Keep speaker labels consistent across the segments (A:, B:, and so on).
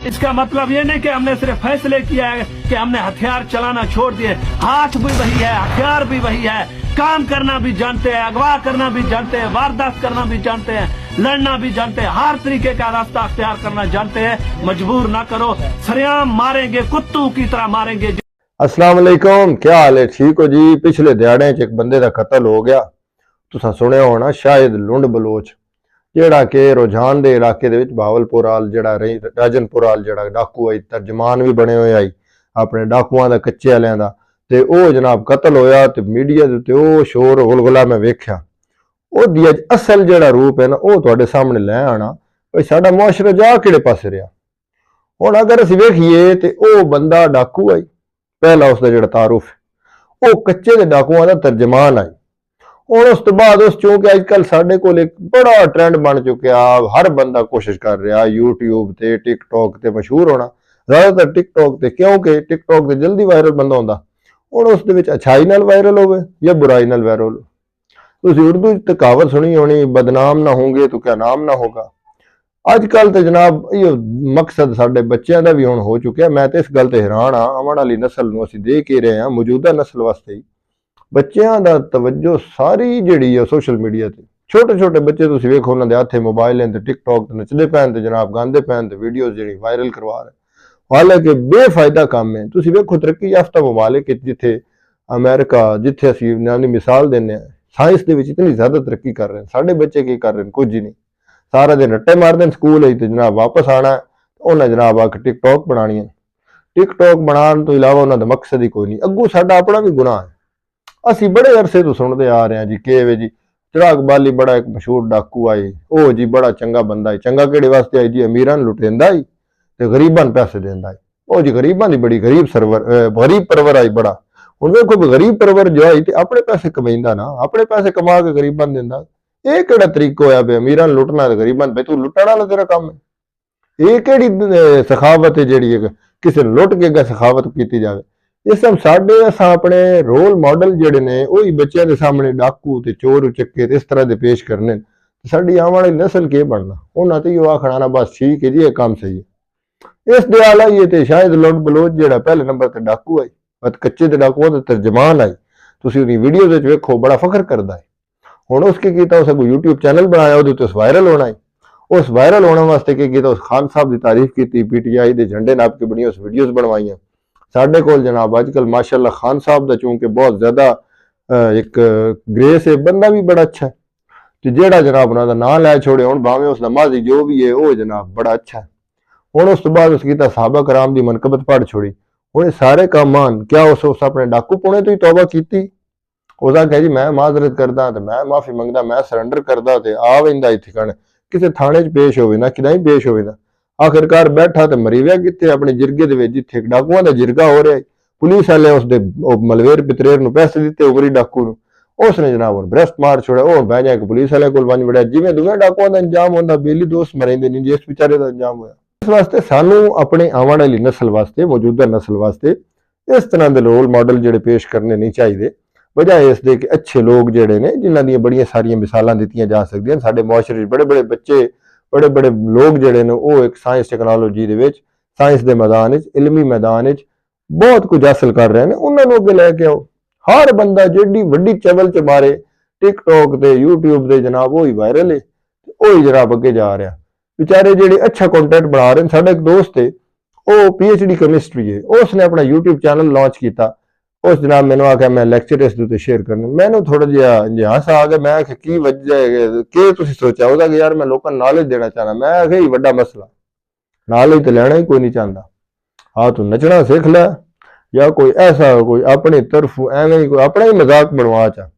A: इसका मतलब ये नहीं कि हमने सिर्फ फैसले किया है कि हमने हथियार चलाना छोड़ दिए। हाथ भी वही है, हथियार भी वही है, काम करना भी जानते हैं, अगवा करना भी जानते हैं, वारदात करना भी जानते हैं, लड़ना भी जानते हैं, हर तरीके का रास्ता अख्तियार करना जानते हैं। मजबूर ना करो, सरेआम मारेंगे, कुत्तों की तरह मारेंगे।
B: अस्सलाम वालेकुम, क्या हाल है? ठीक हो जी? पिछले दिहाड़े एक बंदे का कत्ल हो गया। तुसां सुनिया होना शायद लुंड बलोच ਜਿਹੜਾ ਕਿ ਰੋਜ਼ਾਨ ਦੇ ਇਲਾਕੇ ਦੇ ਵਿੱਚ ਬਾਵਲਪੁਰ ਵਾਲ ਜਿਹੜਾ ਰਾਜਨਪੁਰ ਵਾਲ ਜਿਹੜਾ ਡਾਕੂ ਹੈ, ਤਰਜਮਾਨ ਵੀ ਬਣੇ ਹੋਏ ਆਈ ਆਪਣੇ ਡਾਕੂਆਂ ਦਾ, ਕੱਚੇ ਵਾਲਿਆਂ ਦਾ, ਤੇ ਉਹ ਜਨਾਬ ਕਤਲ ਹੋਇਆ ਤੇ ਮੀਡੀਆ ਦੇ ਉੱਤੇ ਉਹ ਸ਼ੋਰ ਗੁਲਗੁਲਾ ਮੈਂ ਵੇਖਿਆ। ਉਹਦੀ ਅਸਲ ਜਿਹੜਾ ਰੂਪ ਹੈ ਨਾ ਉਹ ਤੁਹਾਡੇ ਸਾਹਮਣੇ ਲੈ ਆਣਾ ਵੀ ਸਾਡਾ ਮੁਆਸ਼ਰਾ ਜਾ ਕਿਹੜੇ ਪਾਸੇ ਰਿਹਾ। ਹੁਣ ਅਗਰ ਅਸੀਂ ਵੇਖੀਏ ਤੇ ਉਹ ਬੰਦਾ ਡਾਕੂ ਆਈ, ਪਹਿਲਾ ਉਸਦਾ ਜਿਹੜਾ ਤਾਰੁਫ ਉਹ ਕੱਚੇ ਦੇ ਡਾਕੂਆਂ ਦਾ ਤਰਜਮਾਨ ਆਈ। ਹੁਣ ਉਸ ਤੋਂ ਬਾਅਦ ਉਸ ਚੋਂ ਕਿ ਅੱਜ ਕੱਲ ਸਾਡੇ ਕੋਲ ਇੱਕ ਬੜਾ ਟ੍ਰੈਂਡ ਬਣ ਚੁੱਕਿਆ, ਹਰ ਬੰਦਾ ਕੋਸ਼ਿਸ਼ ਕਰ ਰਿਹਾ YouTube ਤੇ TikTok ਤੇ ਮਸ਼ਹੂਰ ਹੋਣਾ, ਜ਼ਿਆਦਾਤਰ TikTok ਤੇ, ਕਿਉਂਕਿ TikTok ਤੇ ਜਲਦੀ ਵਾਇਰਲ ਬੰਦਾ ਹੁੰਦਾ। ਹੁਣ ਉਸ ਦੇ ਵਿੱਚ ਅੱਛਾਈ ਨਾਲ ਵਾਇਰਲ ਹੋਵੇ ਜਾਂ ਬੁਰਾਈ ਨਾਲ ਵਾਇਰਲ। ਤੁਸੀਂ ਉਰਦੂ ਚ ਕਹਾਵਤ ਸੁਣੀ ਹੋਣੀ, ਬਦਨਾਮ ਨਾ ਹੋਗੇ ਤਾਂ ਕਿਆ ਨਾਮ ਨਾ ਹੋਗਾ। ਅੱਜ ਕੱਲ ਤੇ ਜਨਾਬ ਇਹ ਮਕਸਦ ਸਾਡੇ ਬੱਚਿਆਂ ਦਾ ਵੀ ਹੁਣ ਹੋ ਚੁੱਕਿਆ। ਮੈਂ ਤੇ ਇਸ ਗੱਲ ਤੇ ਹੈਰਾਨ ਹਾਂ, ਆਉਣ ਵਾਲੀ ਨਸਲ ਨੂੰ ਅਸੀਂ ਦੇਖ ਹੀ ਰਹੇ ਹਾਂ, ਮੌਜੂਦਾ ਨਸਲ ਵਾਸਤੇ ਹੀ ਬੱਚਿਆਂ ਦਾ ਤਵੱਜੋ ਸਾਰੀ ਜਿਹੜੀ ਆ ਸੋਸ਼ਲ ਮੀਡੀਆ ਤੇ। ਛੋਟੇ ਛੋਟੇ ਬੱਚੇ ਤੁਸੀਂ ਵੇਖੋ, ਉਹਨਾਂ ਦੇ ਹੱਥੇ ਮੋਬਾਈਲ ਤੇ TikTok ਤੇ ਨੱਚਦੇ ਪੈਣ ਤੇ ਜਨਾਬ ਗਾਉਂਦੇ ਪੈਣ ਤੇ ਵੀਡੀਓਜ਼ ਜਿਹੜੀ ਵਾਇਰਲ ਕਰਵਾ ਰਹੇ। ਹਾਲਾਂਕਿ ਬੇਫਾਇਦਾ ਕੰਮ ਹੈ। ਤੁਸੀਂ ਵੇਖੋ ਤਰੱਕੀ ਯਾਫਤਾ ਮਮਾਲਿਕ ਜਿੱਥੇ ਅਮਰੀਕਾ, ਜਿੱਥੇ ਅਸੀਂ ਨਾਨੀ ਮਿਸਾਲ ਦਿੰਦੇ ਹਾਂ, ਸਾਇੰਸ ਦੇ ਵਿੱਚ ਇਤਨੀ ਜ਼ਿਆਦਾ ਤਰੱਕੀ ਕਰ ਰਹੇ ਨੇ, ਸਾਡੇ ਬੱਚੇ ਕੀ ਕਰ ਰਹੇ ਨੇ? ਕੁਝ ਹੀ ਨਹੀਂ। ਸਾਰਾ ਦਿਨ ਰੱਟੇ ਮਾਰਦੇ ਨੇ ਸਕੂਲ ਤੇ ਜਨਾਬ ਵਾਪਸ ਆਉਣਾ, ਉਹਨਾਂ ਜਨਾਬ ਆ ਕੇ TikTok ਬਣਾਉਣੀ ਹੈ। TikTok ਬਣਾਉਣ ਤੋਂ ਇਲਾਵਾ ਉਹਨਾਂ ਦਾ ਮਕਸਦ ਹੀ ਕੋਈ ਨਹੀਂ। ਅੱਗੋਂ ਸਾਡਾ ਆਪਣਾ ਵੀ ਗੁਨਾਹ ਹੈ। ਅਸੀਂ ਬੜੇ ਅਰਸੇ ਤੋਂ ਸੁਣਦੇ ਆ ਰਹੇ ਹਾਂ ਜੀ ਕਿਵੇਂ ਜੀ ਚਿਰਾਗ ਬਾਲੀ ਬੜਾ ਇੱਕ ਮਸ਼ਹੂਰ ਡਾਕੂ ਆਈ, ਉਹ ਜੀ ਬੜਾ ਚੰਗਾ ਬੰਦਾ ਹੈ। ਚੰਗਾ ਕਿਹੜੇ ਵਾਸਤੇ ਆਈ ਜੀ? ਅਮੀਰਾਂ ਨੂੰ ਲੁਟੇਂਦਾ ਹੀ ਤੇ ਗਰੀਬਾਂ ਨੂੰ ਪੈਸੇ ਦਿੰਦਾ ਹੈ। ਉਹ ਜੀ ਗਰੀਬਾਂ ਦੀ ਬੜੀ ਗਰੀਬ ਪਰਵਰ ਆਈ ਬੜਾ। ਹੁਣ ਵੇਖੋ ਗਰੀਬ ਪਰਵਰ ਜੋ ਆਈ ਤੇ ਆਪਣੇ ਪੈਸੇ ਕਮਾਈਂਦਾ ਨਾ, ਆਪਣੇ ਪੈਸੇ ਕਮਾ ਕੇ ਗਰੀਬਾਂ ਨੂੰ ਦਿੰਦਾ। ਇਹ ਕਿਹੜਾ ਤਰੀਕਾ ਹੋਇਆ ਬਈ ਅਮੀਰਾਂ ਨੂੰ ਲੁੱਟਣਾ ਤੇ ਗਰੀਬਾਂ ਨੂੰ? ਬਈ ਤੂੰ ਲੁੱਟਣ ਵਾਲਾ ਤੇਰਾ ਕੰਮ ਹੈ। ਇਹ ਕਿਹੜੀ ਸਖਾਵਤ ਹੈ ਜਿਹੜੀ ਕਿਸੇ ਨੂੰ ਲੁੱਟ ਕੇ ਸਖਾਵਤ ਕੀਤੀ ਜਾਵੇ? ਇਸ ਸਭ ਸਾਡੇ ਅਸਾਂ ਆਪਣੇ ਰੋਲ ਮਾਡਲ ਜਿਹੜੇ ਨੇ ਉਹੀ ਬੱਚਿਆਂ ਦੇ ਸਾਹਮਣੇ ਡਾਕੂ ਤੇ ਚੋਰ ਉਚੱਕੇ ਤੇ ਇਸ ਤਰ੍ਹਾਂ ਦੇ ਪੇਸ਼ ਕਰਨੇ। ਸਾਡੀ ਆਉਣ ਵਾਲੀ ਨਸਲ ਕੀ ਬਣਨਾ? ਉਹਨਾਂ ਤੇ ਉਹ ਆਖਣਾ ਬਸ ਠੀਕ ਹੈ ਜੀ, ਇਹ ਕੰਮ ਸਹੀ ਹੈ। ਇਸ ਦੇ ਆਲਾਈਏ ਤੇ ਸ਼ਾਇਦ ਲੁੱਟ ਬਲੋਚ ਜਿਹੜਾ ਪਹਿਲੇ ਨੰਬਰ ਤੇ ਡਾਕੂ ਆਈ, ਕੱਚੇ ਦੇ ਡਾਕੂਆਂ ਦਾ ਤਰਜਮਾਨ ਆਈ। ਤੁਸੀਂ ਉਹਦੀ ਵੀਡੀਓ ਵਿੱਚ ਵੇਖੋ, ਬੜਾ ਫਖਰ ਕਰਦਾ ਹੈ। ਹੁਣ ਉਸ ਕੀ ਕੀਤਾ? ਉਸ ਕੋਈ YouTube ਚੈਨਲ ਬਣਾਇਆ, ਉਹਦੇ ਉੱਤੇ ਵਾਇਰਲ ਹੋਣਾ ਹੈ। ਉਸ ਵਾਇਰਲ ਹੋਣ ਵਾਸਤੇ ਕੀ ਕੀਤਾ? ਉਸ ਖਾਨ ਸਾਹਿਬ ਦੀ ਤਾਰੀਫ ਕੀਤੀ, PTI ਦੇ ਝੰਡੇ ਨਾਪ ਕੇ ਬਣੀ ਉਸ ਵੀਡੀਓਜ਼ ਬਣਵਾਈਆਂ। ਸਾਡੇ ਕੋਲ ਜਨਾਬ ਅੱਜ ਕੱਲ ਮਾਸ਼ਾਅੱਲਾ ਖਾਨ ਸਾਹਿਬ ਦਾ ਚੂੰਕਿ ਬਹੁਤ ਜ਼ਿਆਦਾ ਇੱਕ ਗ੍ਰੇਸ ਹੈ, ਬੰਦਾ ਵੀ ਬੜਾ ਅੱਛਾ ਹੈ ਤੇ ਜਿਹੜਾ ਜਨਾਬ ਉਹਨਾਂ ਦਾ ਨਾਂ ਲੈ ਛੋੜੇ, ਹੁਣ ਭਾਵੇਂ ਉਸ ਦਾ ਮਾਜ਼ੀ ਜੋ ਵੀ ਹੈ ਉਹ ਜਨਾਬ ਬੜਾ ਅੱਛਾ ਹੈ। ਹੁਣ ਉਸ ਤੋਂ ਬਾਅਦ ਉਸ ਕੀਤਾ ਸਾਹਬਾ ਕਰਾਮ ਦੀ ਮਨਕਬਤ ਪੜ੍ਹ ਛੋੜੀ। ਹੁਣ ਇਹ ਸਾਰੇ ਕੰਮ ਆਨ ਕਿਆ ਉਸ ਆਪਣੇ ਡਾਕੂ ਪੁਣੇ ਤੋਂ ਹੀ ਤੌਬਾ ਕੀਤੀ? ਉਹਦਾ ਕਹੇ ਜੀ ਮੈਂ ਮਾਜ਼ਰਤ ਕਰਦਾ ਤੇ ਮੈਂ ਮਾਫੀ ਮੰਗਦਾ, ਮੈਂ ਸਰੈਂਡਰ ਕਰਦਾ ਤੇ ਆ ਵੈਂਦਾ ਇੱਥੇ ਕਣ ਕਿਸੇ ਥਾਣੇ 'ਚ ਪੇਸ਼ ਹੋਵੇ ਨਾ, ਕਿਦਾਂ ਹੀ ਪੇਸ਼ ਹੋਵੇ ਨਾ। ਆਖਿਰਕਾਰ ਬੈਠਾ ਤੇ ਮਰੀ ਵਿਆ ਕਿੱਥੇ? ਆਪਣੇ ਜਿਰਗੇ ਦੇ ਵਿੱਚ, ਜਿੱਥੇ ਡਾਕੂਆਂ ਦਾ ਜਿਰਗਾ ਹੋ ਰਿਹਾ। ਪੁਲਿਸ ਵਾਲੇ ਉਸਦੇ ਮਲਵੇਰ ਪਿਤਰੇਰ ਨੂੰ ਪੈਸੇ ਦਿੱਤੇ, ਉਗਰੀ ਡਾਕੂ ਨੂੰ। ਉਸਨੇ ਜਨਾਬ ਹੁਣ ਬ੍ਰਸਟ ਮਾਰ ਛੋੜਿਆ। ਉਹ ਬਹਿ ਜਾ ਕੇ ਪੁਲਿਸ ਵਾਲੇ ਕੋਲ ਵੰਜ ਵੜਿਆ। ਜਿਵੇਂ ਦੂਵੇਂ ਡਾਕੂਆਂ ਦਾ ਇੰਜਾਮ ਹੁੰਦਾ, ਬੇਲੀ ਦੋਸਤ ਮਰੇਂਦੇ ਨਹੀਂ, ਜਿਸ ਵਿਚਾਰੇ ਦਾ ਇੰਜਾਮ ਹੋਇਆ। ਇਸ ਵਾਸਤੇ ਸਾਨੂੰ ਆਪਣੇ ਆਉਣ ਵਾਲੀ ਨਸਲ ਵਾਸਤੇ, ਮੌਜੂਦਾ ਨਸਲ ਵਾਸਤੇ ਇਸ ਤਰ੍ਹਾਂ ਦੇ ਰੋਲ ਮਾਡਲ ਜਿਹੜੇ ਪੇਸ਼ ਕਰਨੇ ਨਹੀਂ ਚਾਹੀਦੇ। ਵਜ੍ਹਾ ਇਸ ਦੇ ਕਿ ਅੱਛੇ ਲੋਕ ਜਿਹੜੇ ਨੇ, ਜਿਨ੍ਹਾਂ ਦੀਆਂ ਬੜੀਆਂ ਸਾਰੀਆਂ ਮਿਸਾਲਾਂ ਦਿੱਤੀਆਂ ਜਾ ਸਕਦੀਆਂ। ਸਾਡੇ ਮੁਆਸ਼ਰੇ ਬੜੇ ਬੜੇ ਬੱਚੇ, ਬੜੇ ਬੜੇ ਲੋਕ ਜਿਹੜੇ ਨੇ ਉਹ ਇੱਕ ਸਾਇੰਸ ਟੈਕਨੋਲੋਜੀ ਦੇ ਵਿੱਚ, ਸਾਇੰਸ ਦੇ ਮੈਦਾਨ ਵਿੱਚ, ਇਲਮੀ ਮੈਦਾਨ ਵਿੱਚ ਬਹੁਤ ਕੁਝ ਹਾਸਲ ਕਰ ਰਹੇ ਨੇ। ਉਹਨਾਂ ਨੂੰ ਅੱਗੇ ਲੈ ਕੇ ਆਓ। ਹਰ ਬੰਦਾ ਜਿਹੜੀ ਵੱਡੀ ਚਵਲ ਚ ਮਾਰੇ TikTok ਤੇ YouTube ਦੇ ਜਨਾਬ ਉਹੀ ਵਾਇਰਲ ਹੈ, ਉਹੀ ਜਨਾਬ ਅੱਗੇ ਜਾ ਰਿਹਾ। ਵਿਚਾਰੇ ਜਿਹੜੇ ਅੱਛਾ ਕੰਟੈਂਟ ਬਣਾ ਰਹੇ ਨੇ। ਸਾਡਾ ਇੱਕ ਦੋਸਤ ਹੈ, ਉਹ PhD ਕੈਮਿਸਟਰੀ ਹੈ, ਉਸਨੇ ਆਪਣਾ YouTube ਚੈਨਲ ਲਾਂਚ ਕੀਤਾ। ਉਸ ਜਨਾਬ ਮੈਨੂੰ ਆਖਿਆ ਮੈਂ ਲੈਕਚਰ ਇਸ ਦੇ ਉੱਤੇ ਸ਼ੇਅਰ ਕਰਨਾ। ਮੈਨੂੰ ਥੋੜਾ ਜਿਹਾ ਹੱਸ ਆ ਗਿਆ। ਮੈਂ ਆਖਿਆ ਕੀ ਵਜ੍ਹਾ ਹੈ, ਕੀ ਤੁਸੀਂ ਸੋਚਿਆ? ਉਹਦਾ ਕਿ ਯਾਰ ਮੈਂ ਲੋਕਾਂ ਨੂੰ ਨੌਲੇਜ ਦੇਣਾ ਚਾਹਨਾ। ਮੈਂ ਆਖਿਆ ਇਹ ਵੱਡਾ ਮਸਲਾ, ਨੌਲੇਜ ਤੇ ਲੈਣਾ ਹੀ ਕੋਈ ਨਹੀਂ ਚਾਹੁੰਦਾ। ਹਾਂ ਤੂੰ ਨੱਚਣਾ ਸਿੱਖ ਲੈ ਜਾਂ ਕੋਈ ਐਸਾ ਕੋਈ ਆਪਣੀ ਤਰਫ ਐਵੇਂ ਕੋਈ ਆਪਣਾ ਹੀ ਮਜ਼ਾਕ ਬਣਵਾ ਚਾ,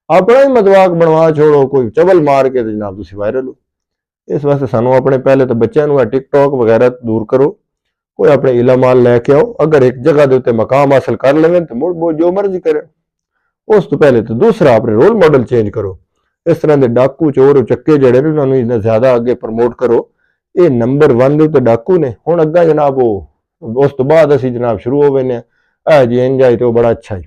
B: ਆਪਣਾ ਹੀ ਮਜ਼ਾਕ ਬਣਵਾ ਛੋੜੋ, ਕੋਈ ਚਵਲ ਮਾਰ ਕੇ ਤੇ ਜਨਾਬ ਤੁਸੀਂ ਵਾਇਰਲ ਹੋ। ਇਸ ਵਾਸਤੇ ਸਾਨੂੰ ਆਪਣੇ ਪਹਿਲੇ ਤਾਂ ਬੱਚਿਆਂ ਨੂੰ TikTok ਵਗੈਰਾ ਦੂਰ ਕਰੋ, ਕੋਈ ਆਪਣੇ ਇਲਮਾਲ ਲੈ ਕੇ ਆਓ। ਅਗਰ ਇੱਕ ਜਗ੍ਹਾ ਦੇ ਉੱਤੇ ਮਕਾਮ ਹਾਸਲ ਕਰ ਲਵੇ ਤਾਂ ਮੁੜ ਜੋ ਮਰਜ਼ੀ ਕਰੇ। ਉਸ ਤੋਂ ਪਹਿਲੇ ਤਾਂ ਦੂਸਰਾ ਆਪਣੇ ਰੋਲ ਮਾਡਲ ਚੇਂਜ ਕਰੋ। ਇਸ ਤਰ੍ਹਾਂ ਦੇ ਡਾਕੂ ਚੋਰ ਚੱਕੇ ਜਿਹੜੇ ਨੇ ਉਹਨਾਂ ਨੂੰ ਇੰਨਾ ਜ਼ਿਆਦਾ ਅੱਗੇ ਪ੍ਰਮੋਟ ਕਰੋ। ਇਹ ਨੰਬਰ 1 ਦੇ ਉੱਤੇ ਡਾਕੂ ਨੇ। ਹੁਣ ਅੱਗਾ ਜਨਾਬ ਉਹ ਉਸ ਤੋਂ ਬਾਅਦ ਅਸੀਂ ਜਨਾਬ ਸ਼ੁਰੂ ਹੋ ਗਏ ਨੇ ਜੀ ਇੰਜਾਏ ਤੇ ਉਹ ਬੜਾ ਅੱਛਾ ਹੈ।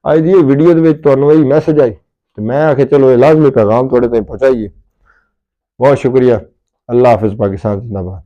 B: ਅੱਜ ਦੀ ਇਹ ਵੀਡੀਓ ਦੇ ਵਿੱਚ ਤੁਹਾਨੂੰ ਇਹ ਮੈਸੇਜ ਆਈ ਤੇ ਮੈਂ ਆਖਿਆ ਚਲੋ ਇਹ ਲਾਜ਼ਮੀ ਪੈਗਾਮ ਤੁਹਾਡੇ ਤਾਈਂ ਪਹੁੰਚਾਈਏ। बहुत शुक्रिया। अल्लाह हाफिज़। पाकिस्तान जिंदाबाद।